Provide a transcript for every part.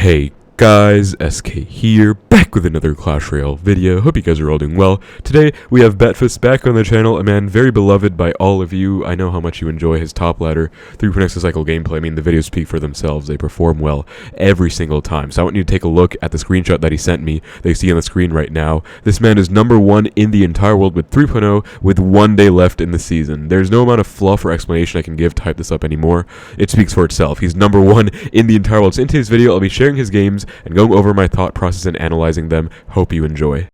Hey guys, SK here, back with another Clash Royale video. Hope you guys are all doing well. Today, we have Betfas back on the channel, a man very beloved by all of you. I know how much you enjoy his top ladder 3.0 XBOW gameplay. I mean, the videos speak for themselves. They perform well every single time. So I want you to take a look at the screenshot that he sent me that you see on the screen right now. This man is #1 in the entire world with 3.0 with 1 day left in the season. There's no amount of fluff or explanation I can give to hype this up anymore. It speaks for itself. He's #1 in the entire world. So in today's video, I'll be sharing his games and going over my thought process and analyzing them. Hope you enjoy.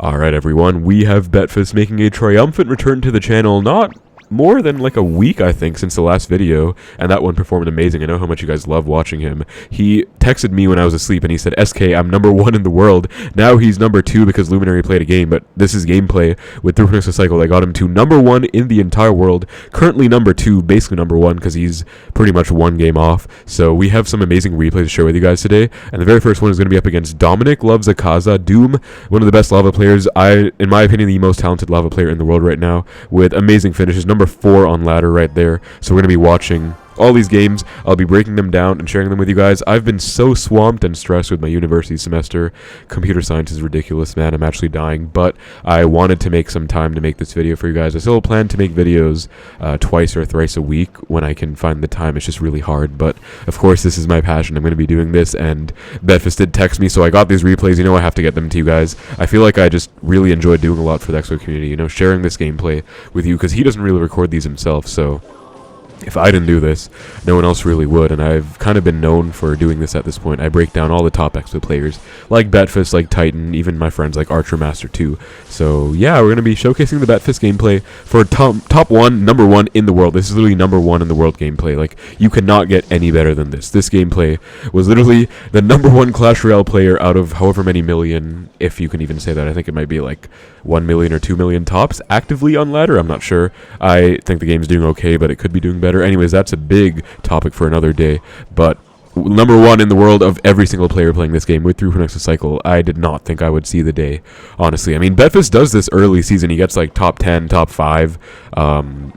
Alright everyone, we have Betfas making a triumphant return to the channel, not more than like a week, I think, since the last video, and that one performed amazing. I know how much you guys love watching him. He texted me when I was asleep and he said, SK, I'm #1 in the world. Now he's #2 because Luminary played a game, but this is gameplay with 3.0 XBOW that got him to #1 in the entire world. Currently #2, basically #1 because he's pretty much 1 game off. So we have some amazing replays to share with you guys today, and the very first one is going to be up against Dominic Loves Akaza, Doom, one of the best lava players. In my opinion, the most talented lava player in the world right now, with amazing finishes. #4 on ladder right there. So we're going to be watching all these games. I'll be breaking them down and sharing them with you guys. I've been so swamped and stressed with my university semester. Computer science is ridiculous, man. I'm actually dying, but I wanted to make some time to make this video for you guys. I still plan to make videos twice or thrice a week when I can find the time. It's just really hard, but of course this is my passion. I'm going to be doing this, and Betfas did text me, so I got these replays. You know, I have to get them to you guys. I feel like I just really enjoy doing a lot for the XBOW community, you know, sharing this gameplay with you, because he doesn't really record these himself, so if I didn't do this, no one else really would, and I've kind of been known for doing this at this point. I break down all the top XBOW players, like Betfas, like Titan, even my friends like Archer Master 2. So yeah, we're going to be showcasing the Betfas gameplay for top one, #1 in the world. This is literally #1 in the world gameplay. Like, you cannot get any better than this. This gameplay was literally the #1 Clash Royale player out of however many million, if you can even say that. I think it might be like 1 million or 2 million tops actively on ladder. I'm not sure. I think the game's doing okay, but it could be doing better. Anyways, that's a big topic for another day, but #1 in the world of every single player playing this game with 3.0 XBOW. I did not think I would see the day, honestly. I mean, Betfas does this early season. He gets like top 10, top 5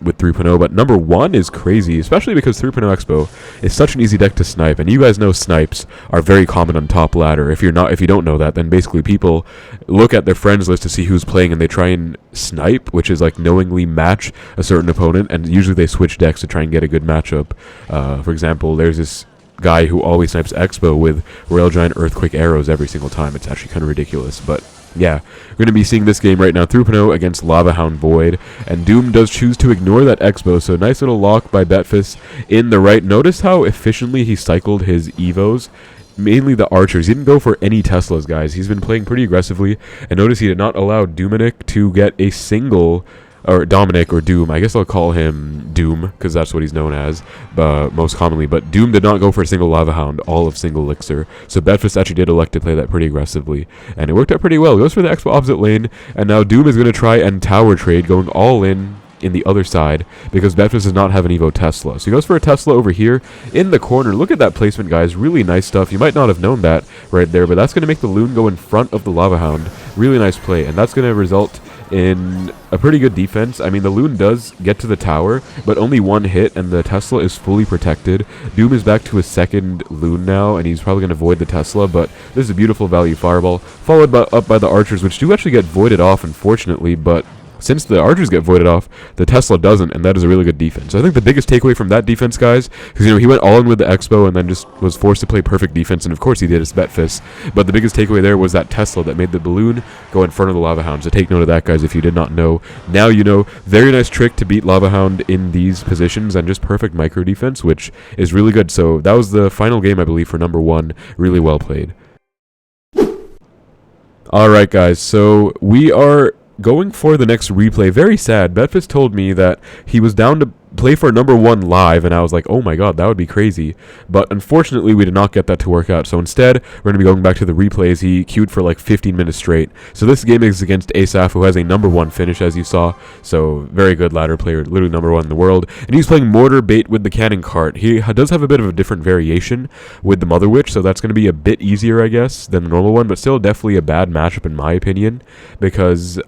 with 3.0, but #1 is crazy, especially because 3.0 XBOW is such an easy deck to snipe, and you guys know snipes are very common on top ladder. If you don't know that, then basically people look at their friends list to see who's playing, and they try and snipe, which is like knowingly match a certain opponent, and usually they switch decks to try and get a good matchup. For example, there's this guy who always snipes XBOW with Royale Giant Earthquake arrows every single time. It's actually kind of ridiculous, but yeah, we're going to be seeing this game right now. 3.0 against Lava Hound Void, and Doom does choose to ignore that XBOW, so nice little lock by Betfas in the right. Notice how efficiently he cycled his Evos, mainly the archers. He didn't go for any Teslas, guys. He's been playing pretty aggressively, and notice he did not allow Dominic to get a single, or Dominic, or Doom. I guess I'll call him Doom, because that's what he's known as most commonly. But Doom did not go for a single Lava Hound, all of single Elixir. So Betfas actually did elect to play that pretty aggressively, and it worked out pretty well. Goes for the XBOW opposite lane, and now Doom is going to try and tower trade, going all in the other side, because Betfas does not have an Evo Tesla. So he goes for a Tesla over here in the corner. Look at that placement, guys. Really nice stuff. You might not have known that right there, but that's going to make the Loon go in front of the Lava Hound. Really nice play, and that's going to result in a pretty good defense. I mean, the Loon does get to the tower, but only 1 hit, and the Tesla is fully protected. Doom is back to his second Loon now, and he's probably going to void the Tesla, but this is a beautiful value fireball, followed up by the archers, which do actually get voided off, unfortunately, but since the archers get voided off, the Tesla doesn't, and that is a really good defense. So I think the biggest takeaway from that defense, guys, because, you know, he went all in with the XBOW and then just was forced to play perfect defense, and of course he did, it's Betfas, but the biggest takeaway there was that Tesla that made the balloon go in front of the Lava Hound. So take note of that, guys, if you did not know. Now you know. Very nice trick to beat Lava Hound in these positions, and just perfect micro defense, which is really good. So that was the final game, I believe, for #1. Really well played. Alright, guys, so we are going for the next replay. Very sad. Betfas told me that he was down to play for #1 live, and I was like, oh my god, that would be crazy. But unfortunately, we did not get that to work out. So instead, we're going to be going back to the replays. He queued for like 15 minutes straight. So this game is against Asaf, who has a #1 finish, as you saw. So very good ladder player, literally #1 in the world. And he's playing Mortar bait with the cannon cart. He does have a bit of a different variation with the Mother Witch, so that's going to be a bit easier, I guess, than the normal one, but still definitely a bad matchup in my opinion, because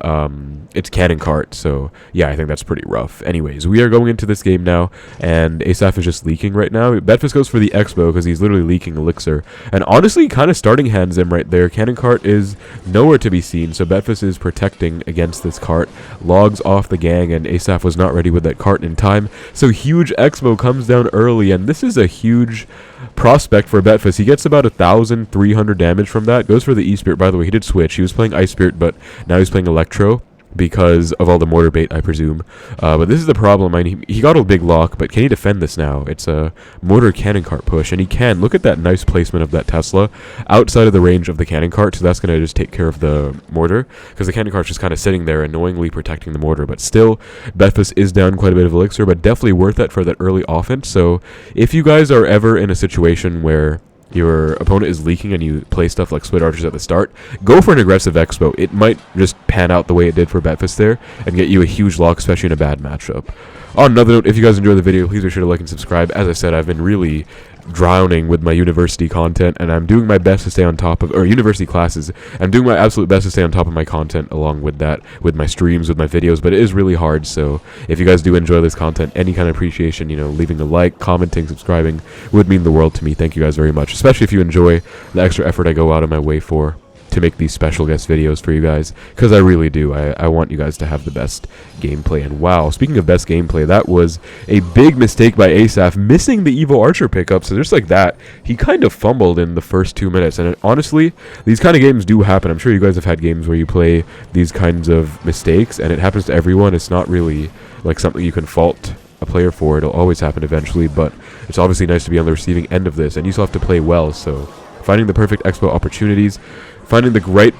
it's cannon cart. So yeah, I think that's pretty rough. Anyways, we are going into this this game now, and Asaf is just leaking right now. Betfas goes for the XBOW because he's literally leaking Elixir. And honestly, kind of starting hands him right there. Cannon cart is nowhere to be seen, so Betfas is protecting against this cart. Logs off the gang, and Asaf was not ready with that cart in time. So huge XBOW comes down early, and this is a huge prospect for Betfas. He gets about 1,300 damage from that. Goes for the E-Spirit. By the way, he did switch. He was playing Ice Spirit, but now he's playing Electro because of all the mortar bait, I presume. But this is the problem. I mean, he got a big lock, but can he defend this now? It's a mortar cannon cart push, and he can. Look at that nice placement of that Tesla outside of the range of the cannon cart, so that's going to just take care of the mortar, because the cannon cart's just kind of sitting there annoyingly protecting the mortar. But still, Betfas is down quite a bit of Elixir, but definitely worth it for that early offense. So if you guys are ever in a situation where your opponent is leaking and you play stuff like Split Archers at the start, go for an aggressive XBOW. It might just pan out the way it did for Betfas there and get you a huge lock, especially in a bad matchup. On another note, if you guys enjoyed the video, please be sure to like and subscribe. As I said, I've been really drowning with my university content, and I'm doing my best to stay on top of, or university classes, I'm doing my absolute best to stay on top of my content along with that, with my streams, with my videos, but it is really hard. So if you guys do enjoy this content, any kind of appreciation, you know, leaving a like, commenting, subscribing would mean the world to me. Thank you guys very much, especially if you enjoy the extra effort I go out of my way for to make these special guest videos for you guys, because I really do. I want you guys to have the best gameplay. And wow, speaking of best gameplay, that was a big mistake by Asaf, missing the Evo Archer pickup. So just like that, he kind of fumbled in the first 2 minutes. And honestly, these kind of games do happen. I'm sure you guys have had games where you play these kinds of mistakes, and it happens to everyone. It's not really like something you can fault a player for. It'll always happen eventually, but it's obviously nice to be on the receiving end of this, and you still have to play well. So finding the perfect expo opportunities, finding the right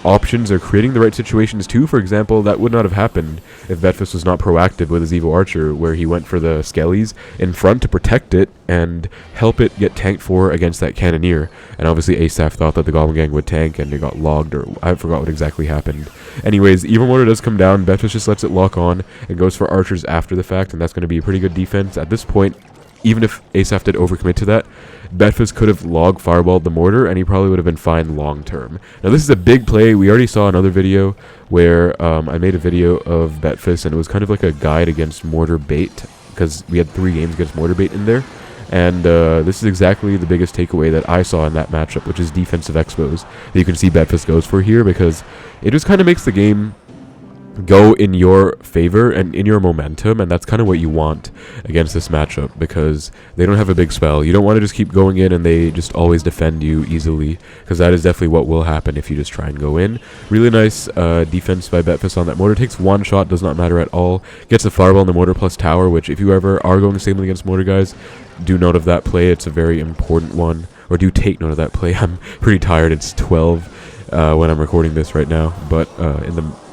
options, or creating the right situations too. For example, that would not have happened if Betfas was not proactive with his Evo Archer, where he went for the Skellies in front to protect it and help it get tanked for against that Cannoneer. And obviously Asaf thought that the Goblin Gang would tank, and it got logged, or I forgot what exactly happened. Anyways, Evo Mortar does come down. Betfas just lets it lock on and goes for Archers after the fact, and that's going to be a pretty good defense. At this point, even if Asaf did overcommit to that, Betfas could have log fireballed the mortar, and he probably would have been fine long term. Now this is a big play. We already saw another video where I made a video of Betfas, and it was kind of like a guide against mortar bait, because we had 3 games against mortar bait in there. And this is exactly the biggest takeaway that I saw in that matchup, which is defensive expos that you can see Betfas goes for here, because it just kind of makes the game go in your favor and in your momentum, and that's kind of what you want against this matchup, because they don't have a big spell. You don't want to just keep going in and they just always defend you easily, because that is definitely what will happen if you just try and go in. Really nice defense by Betfas on that mortar. Takes 1 shot, does not matter at all. Gets a fireball in the mortar plus tower, which if you ever are going stably against mortar guys, do note of that play. It's a very important one, or do take note of that play. I'm pretty tired. It's 12 when I'm recording this right now, but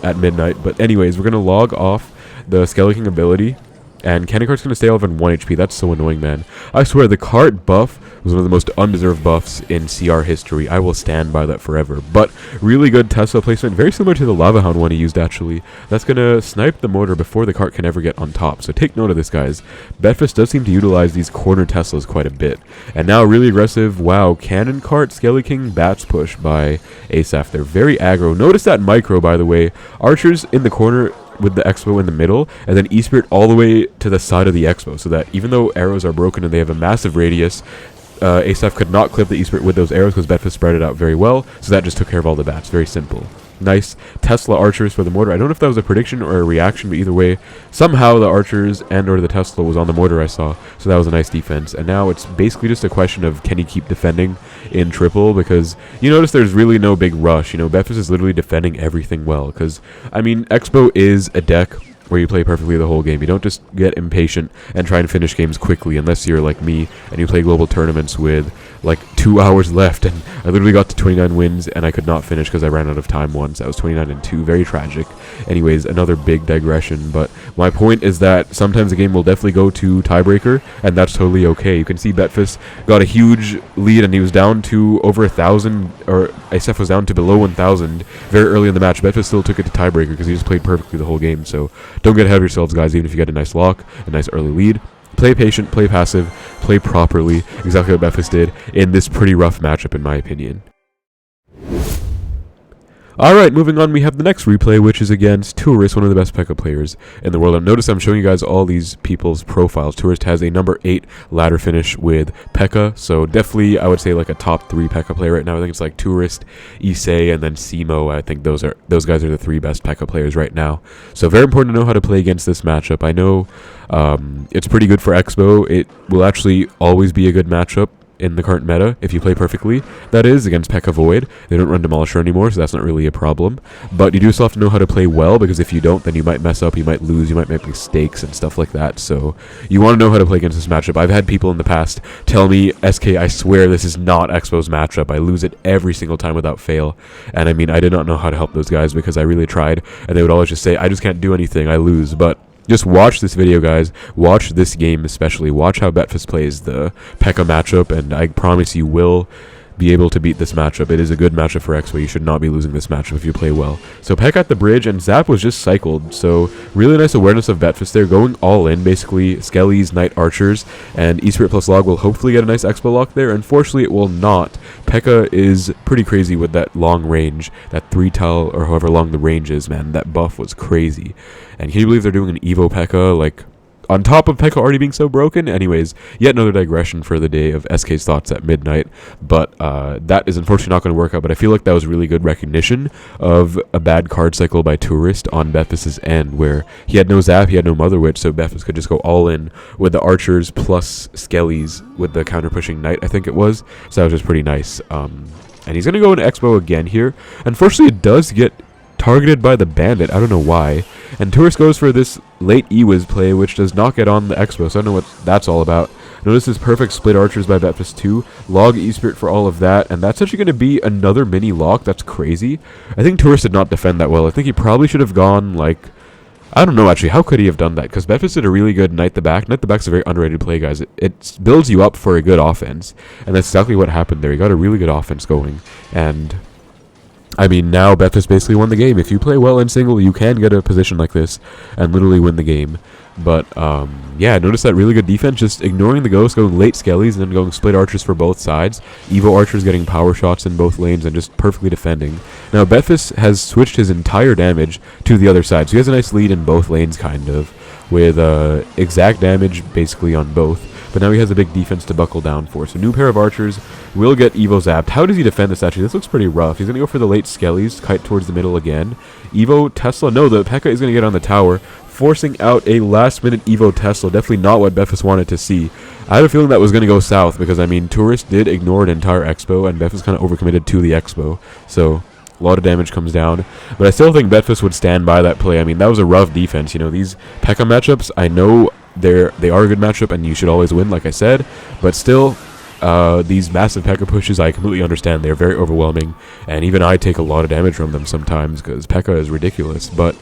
at midnight. But anyways, we're gonna log off the Skeleton ability, and Cannon Cart's gonna stay alive on 1 HP. That's so annoying, man. I swear the cart buff was one of the most undeserved buffs in CR history. I will stand by that forever. But really good Tesla placement, very similar to the Lava Hound one he used actually. That's gonna snipe the mortar before the cart can ever get on top. So take note of this, guys. Betfas does seem to utilize these corner Teslas quite a bit. And now really aggressive, wow, Cannon Cart, Skelly King, Bats push by Asaf. They're very aggro. Notice that micro, by the way. Archers in the corner with the expo in the middle, and then E-Spirit all the way to the side of the expo, so that even though arrows are broken and they have a massive radius, Asaf could not clip the E-Spirit with those arrows because Betfas spread it out very well, so that just took care of all the bats. Very simple. Nice Tesla Archers for the mortar. I don't know if that was a prediction or a reaction, but either way, somehow the Archers and or the Tesla was on the mortar I saw, so that was a nice defense. And now it's basically just a question of, can he keep defending in triple, because you notice there's really no big rush. You know, Betfas is literally defending everything well, because I mean, Expo is a deck where you play perfectly the whole game. You don't just get impatient and try and finish games quickly, unless you're like me and you play global tournaments with like 2 hours left, and I literally got to 29 wins and I could not finish because I ran out of time once. I was 29-2, very tragic. Anyways, another big digression, but my point is that sometimes the game will definitely go to tiebreaker, and that's totally okay. You can see Betfas got a huge lead and he was down to over 1,000, or Asaf was down to below 1,000 very early in the match. Betfas still took it to tiebreaker because he just played perfectly the whole game. So don't get ahead of yourselves, guys, even if you get a nice lock, a nice early lead. Play patient, play passive, play properly, exactly what Betfas did in this pretty rough matchup, in my opinion. Alright, moving on, we have the next replay, which is against Tourist, one of the best P.E.K.K.A players in the world. And notice I'm showing you guys all these people's profiles. Tourist has a number 8 ladder finish with P.E.K.K.A, so definitely I would say like a top 3 P.E.K.K.A player right now. I think it's like Tourist, ExeNado, and then Simo. I think those guys are the 3 best P.E.K.K.A players right now. So very important to know how to play against this matchup. I know it's pretty good for XBOW. It will actually always be a good matchup in the current meta, if you play perfectly, that is, against P.E.K.K.A Void. They don't run Demolisher anymore, so that's not really a problem. But you do still have to know how to play well, because if you don't, then you might mess up, you might lose, you might make mistakes and stuff like that. So you want to know how to play against this matchup. I've had people in the past tell me, SK, I swear this is not XBOW's matchup. I lose it every single time without fail. And I mean, I did not know how to help those guys because I really tried, and they would always just say, I just can't do anything, I lose. But just watch this video, guys. Watch this game especially. Watch how Betfas plays the P.E.K.K.A matchup, and I promise you will be able to beat this matchup. It is a good matchup for XBOW. You should not be losing this matchup if you play well. So P.E.K.K.A at the bridge, and Zap was just cycled. So really nice awareness of Betfas there, going all in, basically. Skellies, Knight Archers, and E-Spirit plus Log will hopefully get a nice XBOW lock there. Unfortunately, it will not. P.E.K.K.A is pretty crazy with that long range, that 3 tile, or however long the range is, man. That buff was crazy. And can you believe they're doing an Evo P.E.K.K.A, like, on top of P.E.K.K.A already being so broken? Anyways, yet another digression for the day of SK's thoughts at midnight. But that is unfortunately not going to work out. But I feel like that was really good recognition of a bad card cycle by Tourist on Betfas' end, where he had no Zap, he had no Mother Witch, so Betfas could just go all in with the Archers plus Skellies with the counter-pushing Knight, I think it was. So that was just pretty nice. And he's going to go into XBOW again here. Unfortunately, it does get targeted by the Bandit. I don't know why. And Tourist goes for this late E-Wiz play, which does not get on the XBOW, so I don't know what that's all about. Notice this perfect split Archers by Betfas 2. Log E-Spirit for all of that, and that's actually going to be another mini lock. That's crazy. I think Tourist did not defend that well. I think he probably should have gone, like, I don't know, actually. How could he have done that? Because Betfas did a really good Knight the Back. Knight the Back's a very underrated play, guys. It builds you up for a good offense, and that's exactly what happened there. He got a really good offense going, and I mean, now Betfas basically won the game. If you play well in single, you can get a position like this and literally win the game. But, yeah, notice that really good defense, just ignoring the ghost, going late Skellies, and then going split Archers for both sides. Evo Archers getting power shots in both lanes and just perfectly defending. Now, Betfas has switched his entire damage to the other side, so he has a nice lead in both lanes, kind of, with exact damage basically on both. But now he has a big defense to buckle down for. So new pair of Archers will get Evo zapped. How does he defend this actually? This looks pretty rough. He's going to go for the late Skellies, kite towards the middle again. Evo Tesla, no, the P.E.K.K.A is going to get on the tower, forcing out a last-minute Evo Tesla. Definitely not what Betfas wanted to see. I had a feeling that was going to go south because, I mean, Tourist did ignore an entire XBOW, and Betfas kind of overcommitted to the XBOW. So a lot of damage comes down. But I still think Betfas would stand by that play. I mean, that was a rough defense. You know, these P.E.K.K.A matchups, I know they are a good matchup, and you should always win, like I said. But still, these massive P.E.K.K.A pushes, I completely understand. They're very overwhelming, and even I take a lot of damage from them sometimes because P.E.K.K.A is ridiculous. But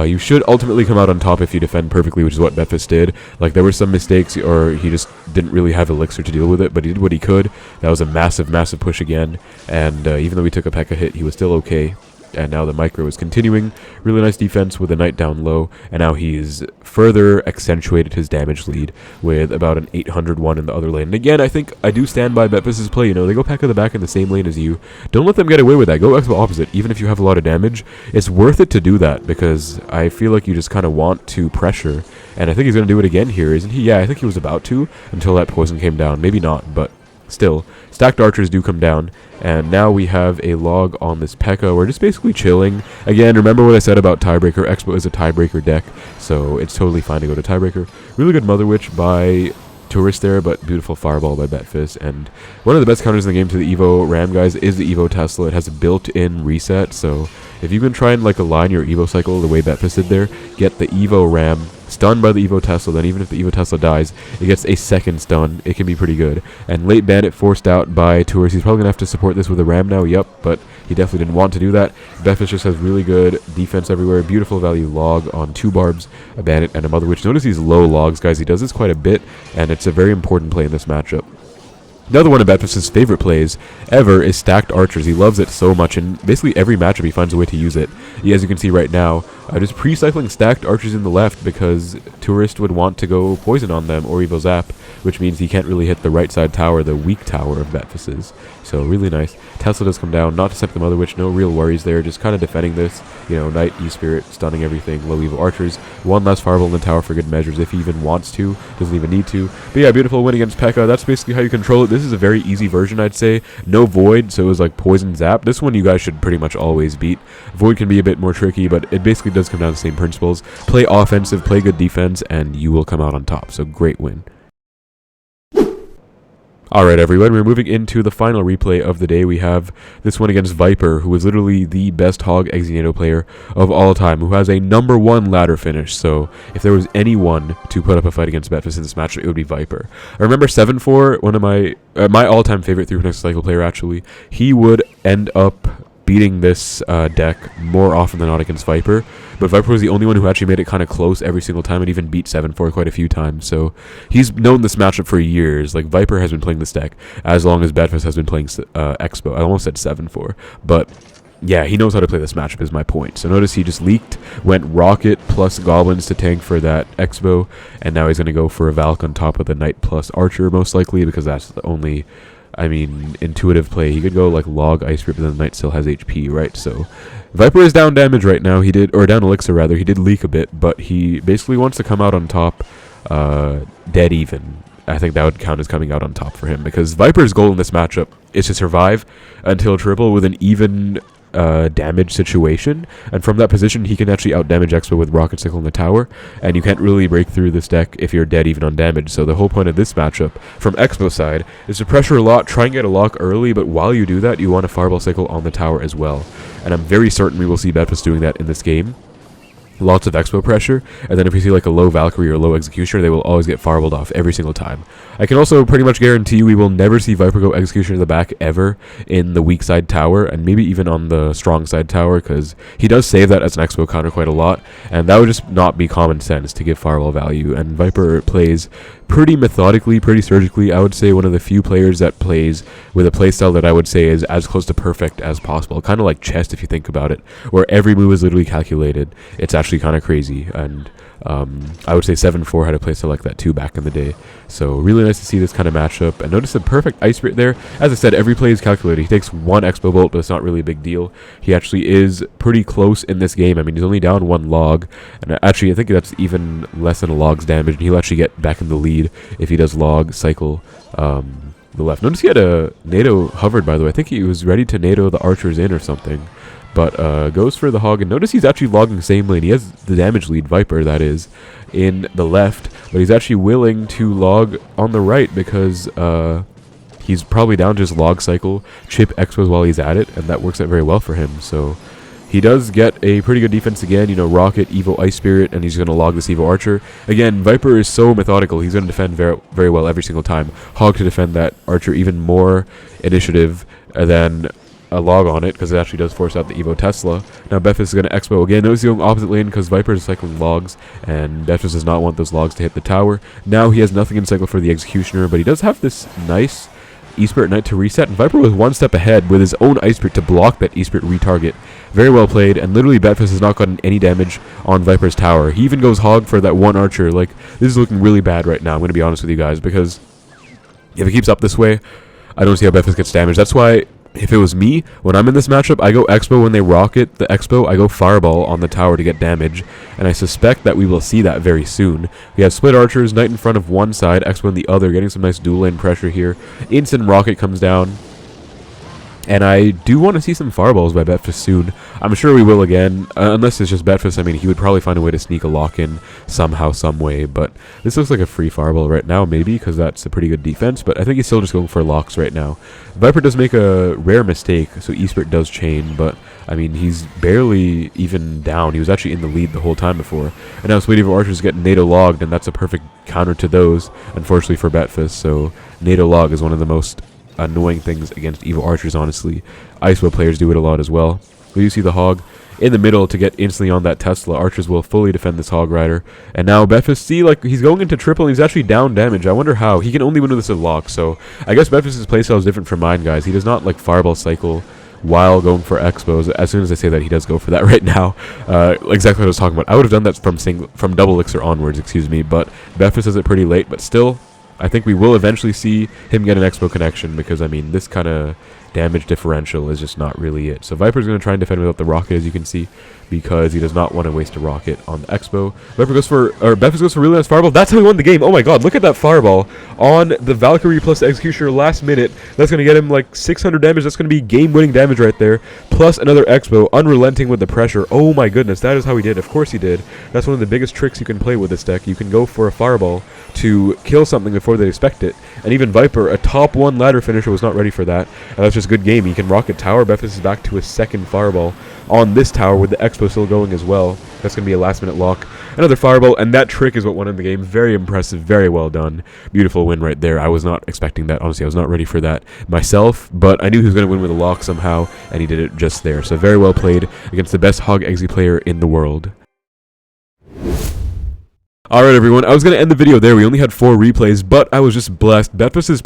you should ultimately come out on top if you defend perfectly, which is what Betfas did. Like, there were some mistakes, or he just didn't really have elixir to deal with it, but he did what he could. That was a massive, massive push again, and even though he took a P.E.K.K.A hit, he was still okay. And now the micro is continuing. Really nice defense with a Knight down low. And now he's further accentuated his damage lead with about an 801 in the other lane. And again, I think I do stand by Betfas' play. You know, they go P.E.K.K.A the back in the same lane as you. Don't let them get away with that. Go XBOW opposite. Even if you have a lot of damage, it's worth it to do that because I feel like you just kind of want to pressure. And I think he's going to do it again here, isn't he? Yeah, I think he was about to until that poison came down. Maybe not, but still, stacked Archers do come down, and now we have a log on this P.E.K.K.A. We're just basically chilling. Again, remember what I said about tiebreaker. XBOW is a tiebreaker deck, so it's totally fine to go to tiebreaker. Really good Mother Witch by Tourist there, but beautiful Fireball by Betfas. And one of the best counters in the game to the Evo Ram, guys, is the Evo Tesla. It has a built-in reset, so if you can try and like align your Evo cycle the way Betfas did there, get the Evo Ram stunned by the Evo Tesla, then even if the Evo Tesla dies, it gets a second stun. It can be pretty good. And late Bandit forced out by Tourist. He's probably going to have to support this with a Ram now, yep, but he definitely didn't want to do that. Betfas just has really good defense everywhere. Beautiful value log on 2 Barbs, a Bandit, and a Mother Witch. Notice these low logs, guys. He does this quite a bit, and it's a very important play in this matchup. Another one of Betfas' favorite plays ever is stacked Archers. He loves it so much, and basically every matchup he finds a way to use it. As you can see right now, just pre-cycling stacked Archers in the left because Tourist would want to go poison on them or Evo Zap which means he can't really hit the right side tower, the weak tower of Betfas's. So really nice. Tesla does come down, not to step the Mother Witch, no real worries there, just kind of defending this. You know, Knight, E-Spirit, stunning everything, low evil archers. One less fireball in the tower for good measures if he even wants to, doesn't even need to. But yeah, beautiful win against P.E.K.K.A. That's basically how you control it. This is a very easy version, I'd say. No Void, so it was like Poison Zap. This one you guys should pretty much always beat. Void can be a bit more tricky, but it basically does come down to the same principles. Play offensive, play good defense, and you will come out on top. So great win. Alright everyone, we're moving into the final replay of the day. We have this one against Viper, who is literally the best Hog ExeNado player of all time, who has a #1 ladder finish. So if there was anyone to put up a fight against Betfas in this match, it would be Viper. I remember 7-4, one of my all-time favorite 3.0 cycle player actually. He would end up beating this deck more often than not against Viper, but Viper was the only one who actually made it kind of close every single time and even beat 7-4 quite a few times. So he's known this matchup for years. Like, Viper has been playing this deck as long as Betfas has been playing Expo. I almost said 7-4, but yeah, he knows how to play this matchup is my point. So notice he just leaked, went Rocekt plus Goblins to tank for that Expo, and now he's going to go for a Valk on top of the Knight plus Archer most likely, because that's the only, I mean, intuitive play. He could go like log Ice Grip, but then the Knight still has HP, right? So Viper is down damage right now. He did, or down elixir rather. He did leak a bit, but he basically wants to come out on top dead even. I think that would count as coming out on top for him, because Viper's goal in this matchup is to survive until triple with an even damage situation, and from that position he can actually out damage Expo with Rocket Sickle in the tower, and you can't really break through this deck if you're dead even on damage. So the whole point of this matchup from Expo side is to pressure a lot, try and get a lock early, but while you do that you want a Fireball Cycle on the tower as well, and I'm very certain we will see Betfas doing that in this game. Lots of Expo pressure, and then if you see like a low Valkyrie or low Executioner, they will always get fireballed off every single time. I can also pretty much guarantee you we will never see Viper go Executioner in the back ever in the weak side tower, and maybe even on the strong side tower, because he does save that as an Expo counter quite a lot, and that would just not be common sense to give fireball value. And Viper plays pretty methodically, pretty surgically. I would say one of the few players that plays with a playstyle that I would say is as close to perfect as possible. Kind of like chess if you think about it, where every move is literally calculated. It's actually kind of crazy, and I would say 7-4 had a playstyle like that too back in the day. So really nice to see this kind of matchup, and notice the perfect Ice Spirit there. As I said, every play is calculated. He takes one Expo Bolt, but it's not really a big deal. He actually is pretty close in this game. I mean, he's only down 1 log, and actually I think that's even less than a log's damage, and he'll actually get back in the lead if he does log cycle the left. Notice he had a NATO hovered, by the way. I think he was ready to NATO the archers in or something, but goes for the hog, and notice he's actually logging the same lane. He has the damage lead, Viper that is, in the left, but he's actually willing to log on the right because he's probably down to just log cycle, chip Expos while he's at it, and that works out very well for him. So he does get a pretty good defense again, you know, Rocekt, Evo Ice Spirit, and he's going to log this Evo Archer. Again, Viper is so methodical, he's going to defend very, very well every single time. Hog to defend that Archer, even more initiative than a log on it, because it actually does force out the Evo Tesla. Now Betfas is going to Expo again. Notice he's going opposite lane because Viper is cycling logs, and Betfas does not want those logs to hit the tower. Now he has nothing in cycle for the Executioner, but he does have this nice E-Spirit Knight to reset, and Viper was one step ahead with his own Ice Spirit to block that E-Spirit retarget. Very well played, and literally Betfas has not gotten any damage on Viper's tower. He even goes hog for that one Archer. Like, this is looking really bad right now, I'm going to be honest with you guys, because if it keeps up this way, I don't see how Betfas gets damaged. That's why, if it was me, when I'm in this matchup, I go Expo when they rocket the Expo, I go Fireball on the tower to get damage, and I suspect that we will see that very soon. We have split archers, Knight in front of one side, Expo in the other, getting some nice dual lane pressure here. Instant Rocekt comes down, and I do want to see some Fireballs by Betfas soon. I'm sure we will again, unless it's just Betfas. I mean, he would probably find a way to sneak a lock in somehow, some way, but this looks like a free Fireball right now, maybe, because that's a pretty good defense, but I think he's still just going for locks right now. Viper does make a rare mistake, so E-Spirit does chain, but I mean, he's barely even down. He was actually in the lead the whole time before, and now Sweetie for Archers get NATO logged, and that's a perfect counter to those, unfortunately for Betfas. So NATO log is one of the most annoying things against Evo Archers, honestly. Icewill players do it a lot as well. We do see the hog in the middle to get instantly on that Tesla. Archers will fully defend this hog rider, and now Betfas, see, like, he's going into triple, and he's actually down damage. I wonder how. He can only win with this with lock, so I guess Betfas' playstyle is different from mine, guys. He does not like Fireball cycle while going for Expos. As soon as I say that, he does go for that right now. Exactly what I was talking about. I would have done that from double elixir onwards, excuse me, but Betfas does it pretty late, but still, I think we will eventually see him get an Expo connection because, I mean, this kind of damage differential is just not really it. So Viper's going to try and defend without the rocket, as you can see, because he does not want to waste a rocket on the Expo. Betfas goes for really nice fireball. That's how he won the game. Oh my god, look at that fireball on the Valkyrie plus the Executioner last minute. That's going to get him like 600 damage. That's going to be game-winning damage right there, plus another Expo, unrelenting with the pressure. Oh my goodness, that is how he did. Of course he did. That's one of the biggest tricks you can play with this deck. You can go for a fireball to kill something before they expect it. And even Viper, a top 1 ladder finisher, was not ready for that. And that's just good game. He can rocket tower. Betfas is back to his second fireball on this tower with the Expo still going as well. That's going to be a last-minute lock. Another fireball, and that trick is what won in the game. Very impressive. Very well done. Beautiful win right there. I was not expecting that. Honestly, I was not ready for that myself, but I knew he was going to win with a lock somehow, and he did it just there. So very well played against the best Hog Exe player in the world. Alright everyone, I was going to end the video there. We only had 4 replays, but I was just blessed. Betfas has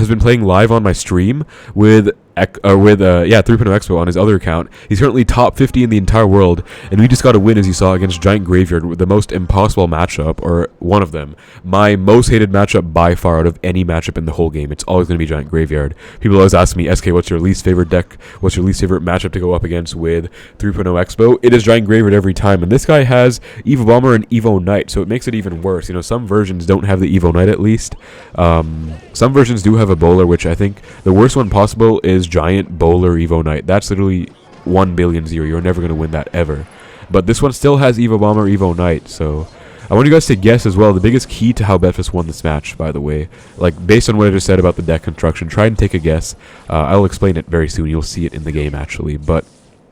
been playing live on my stream with 3.0 XBOW on his other account. He's currently top 50 in the entire world, and we just got a win, as you saw, against Giant Graveyard with the most impossible matchup, or one of them. My most hated matchup by far out of any matchup in the whole game. It's always going to be Giant Graveyard. People always ask me, SK, what's your least favorite deck? What's your least favorite matchup to go up against with 3.0 XBOW? It is Giant Graveyard every time, and this guy has Evo Bomber and Evo Knight, so it makes it even worse. You know, some versions don't have the Evo Knight at least. Some versions do have a bowler, which I think the worst one possible is Giant Bowler Evo Knight. That's literally 1 billion zero. You're never going to win that ever. But this one still has Evo Bomber, Evo Knight, so I want you guys to guess as well the biggest key to how Betfas won this match, by the way. Like, based on what I just said about the deck construction, try and take a guess. I'll explain it very soon. You'll see it in the game, actually. But,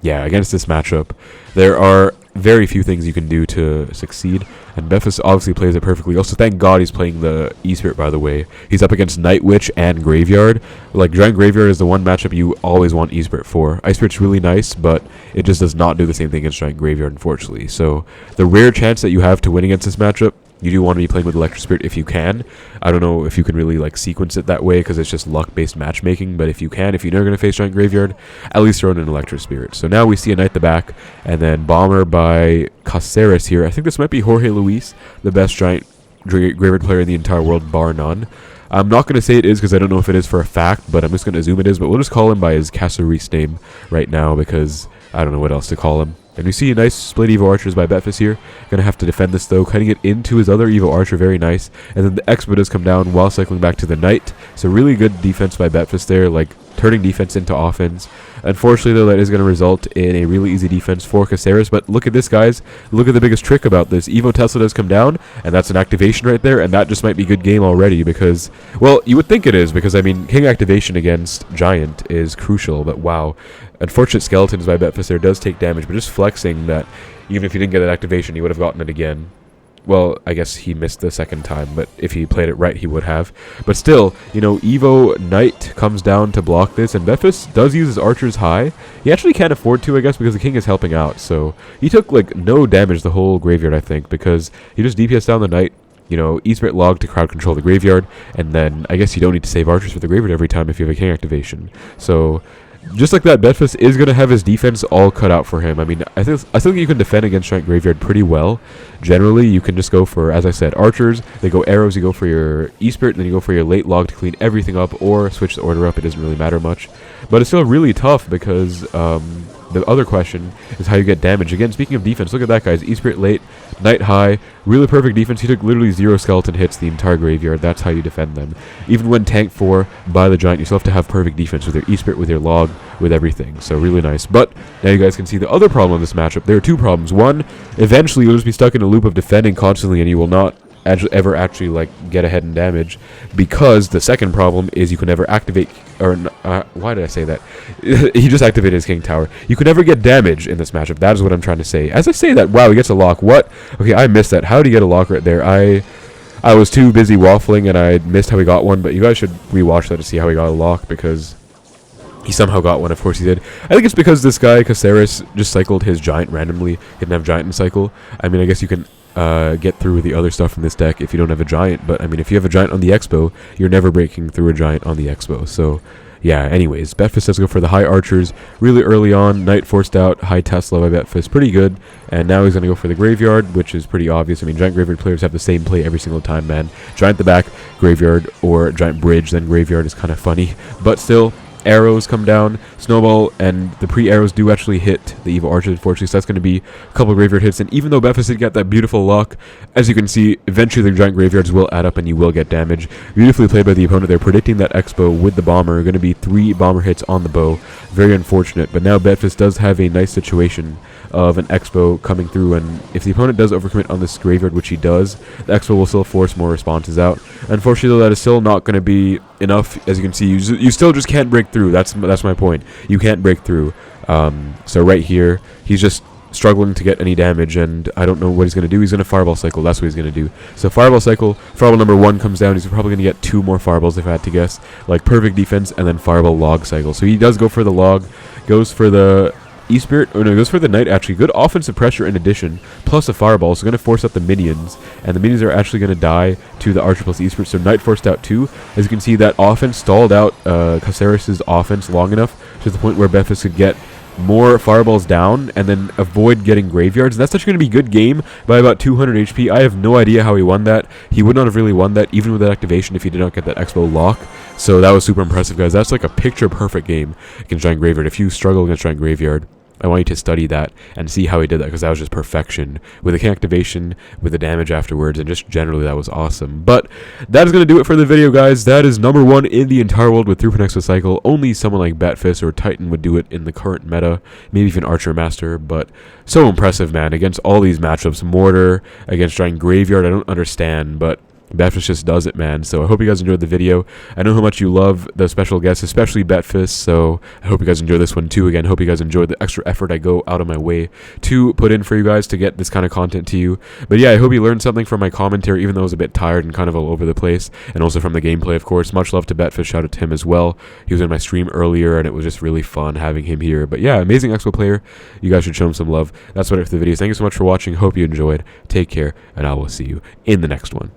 yeah, against this matchup, there are very few things you can do to succeed, and Betfas obviously plays it perfectly. Also, thank God he's playing the E-Spirit, by the way. He's up against Night Witch and Graveyard. Like, Giant Graveyard is the one matchup you always want E-Spirit for. Ice-Spirit's really nice, but it just does not do the same thing against Giant Graveyard, unfortunately. So, the rare chance that you have to win against this matchup, you do want to be playing with Electric Spirit if you can. I don't know if you can really like sequence it that way because it's just luck-based matchmaking, but if you can, if you're never going to face Giant Graveyard, at least throw in an Electric Spirit. So now we see a Knight the back, and then Bomber by Caceres here. I think this might be Jorge Luis, the best Giant Graveyard player in the entire world, bar none. I'm not going to say it is because I don't know if it is for a fact, but I'm just going to assume it is, but we'll just call him by his Caceres name right now because I don't know what else to call him. And we see a nice split Evo Archers by Betfas here. Gonna have to defend this though, cutting it into his other Evo Archer, very nice. And then the Expo does come down while cycling back to the Knight. So really good defense by Betfas there, like turning defense into offense. Unfortunately though, that is going to result in a really easy defense for Caceres. But look at this, guys. Look at the biggest trick about this. Evo Tesla does come down, and that's an activation right there, and that just might be good game already because, well, you would think it is because, I mean, King activation against Giant is crucial, but wow. Unfortunate Skeletons by Betfas there does take damage, but just flexing that even if he didn't get that activation, he would have gotten it again. Well, I guess he missed the second time, but if he played it right, he would have. But still, you know, Evo Knight comes down to block this, and Betfas does use his archers high. He actually can't afford to, I guess, because the king is helping out. So he took, like, no damage the whole graveyard, I think, because he just DPS down the Knight. You know, E-Spirit log to crowd control the graveyard, and then I guess you don't need to save archers for the graveyard every time if you have a king activation. So just like that, Betfas is going to have his defense all cut out for him. I mean, I think you can defend against Giant Graveyard pretty well. Generally, you can just go for, as I said, archers. They go arrows, you go for your E-Spirit, and then you go for your late log to clean everything up, or switch the order up. It doesn't really matter much. But it's still really tough because the other question is how you get damage. Again, speaking of defense, look at that, guys. E-Spirit late, Knight high, really perfect defense. He took literally 0 skeleton hits the entire graveyard. That's how you defend them. Even when tanked for by the Giant, you still have to have perfect defense with your E-Spirit, with your log, with everything. So really nice. But now you guys can see the other problem in this matchup. There are two problems. One, eventually you'll just be stuck in a loop of defending constantly and you will not ever actually like get ahead in damage, because the second problem is you can never activate, or why did I say that? He just activated his king tower. You can never get damage in this matchup. That is what I'm trying to say. As I say that, wow, he gets a lock. What? Okay, I missed that. How did he get a lock right there? I was too busy waffling and I missed how he got one, but you guys should rewatch that to see how he got a lock, because he somehow got one. Of course he did. I think it's because this guy Caceres just cycled his Giant randomly. He didn't have Giant in cycle. I mean, I guess you can get through the other stuff from this deck if you don't have a Giant, but I mean, if you have a Giant on the Expo, you're never breaking through a Giant on the Expo. So yeah, anyways, Betfas does go for the high archers really early on. Knight forced out, high Tesla by Betfas, pretty good. And now he's going to go for the graveyard, which is pretty obvious. I mean, giant graveyard players have the same play every single time, man. Giant the back, graveyard, or giant bridge, then graveyard is kind of funny. But still, arrows come down, snowball, and the pre-arrows do actually hit the evil archers, unfortunately, so that's going to be a couple graveyard hits. And even though Betfas did get that beautiful lock, as you can see, eventually the giant graveyards will add up and you will get damage. Beautifully played by the opponent. They're predicting that X-Bow with the bomber. Going to be 3 bomber hits on the bow. Very unfortunate, but now Betfas does have a nice situation of an X-Bow coming through, and if the opponent does overcommit on this graveyard, which he does, the X-Bow will still force more responses out. Unfortunately, though, that is still not going to be enough. As you can see, you still just can't break through. That's my point. You can't break through. So right here, he's just struggling to get any damage, and I don't know what he's going to do. He's going to Fireball Cycle. That's what he's going to do. So Fireball Cycle, Fireball number 1 comes down. He's probably going to get 2 more Fireballs if I had to guess. Like perfect defense, and then Fireball Log Cycle. So he does go for the Log, goes for the E-Spirit, or no, goes for the Knight actually. Good offensive pressure in addition, plus a Fireball, so going to force out the Minions, and the Minions are actually going to die to the Archer plus E-Spirit, so Knight forced out 2. As you can see, that offense stalled out Caceres' offense long enough to the point where Betfas could get more Fireballs down and then avoid getting graveyards. And that's actually going to be a good game by about 200 HP. I have no idea how he won that. He would not have really won that even with that activation if he did not get that X-Bow lock. So that was super impressive, guys. That's like a picture-perfect game against Giant Graveyard. If you struggle against Giant Graveyard, I want you to study that and see how he did that, because that was just perfection. With the K activation, with the damage afterwards, and just generally that was awesome. But that is going to do it for the video, guys. That is number 1 in the entire world with 3.0 XBOW. Only someone like Betfas or Titan would do it in the current meta. Maybe even Archer Master, but so impressive, man. Against all these matchups, Mortar, against Giant Graveyard, I don't understand, but Betfas just does it, man. So I hope you guys enjoyed the video. I know how much you love the special guests, especially Betfas, so I hope you guys enjoy this one too. Again, hope you guys enjoyed the extra effort I go out of my way to put in for you guys to get this kind of content to you. But yeah, I hope you learned something from my commentary, even though I was a bit tired and kind of all over the place, and also from the gameplay, of course. Much love to Betfas. Shout out to him as well. He was in my stream earlier, and it was just really fun having him here. But yeah, amazing Expo player. You guys should show him some love. That's what it for the video. Thank you so much for watching. Hope you enjoyed. Take care, and I will see you in the next one.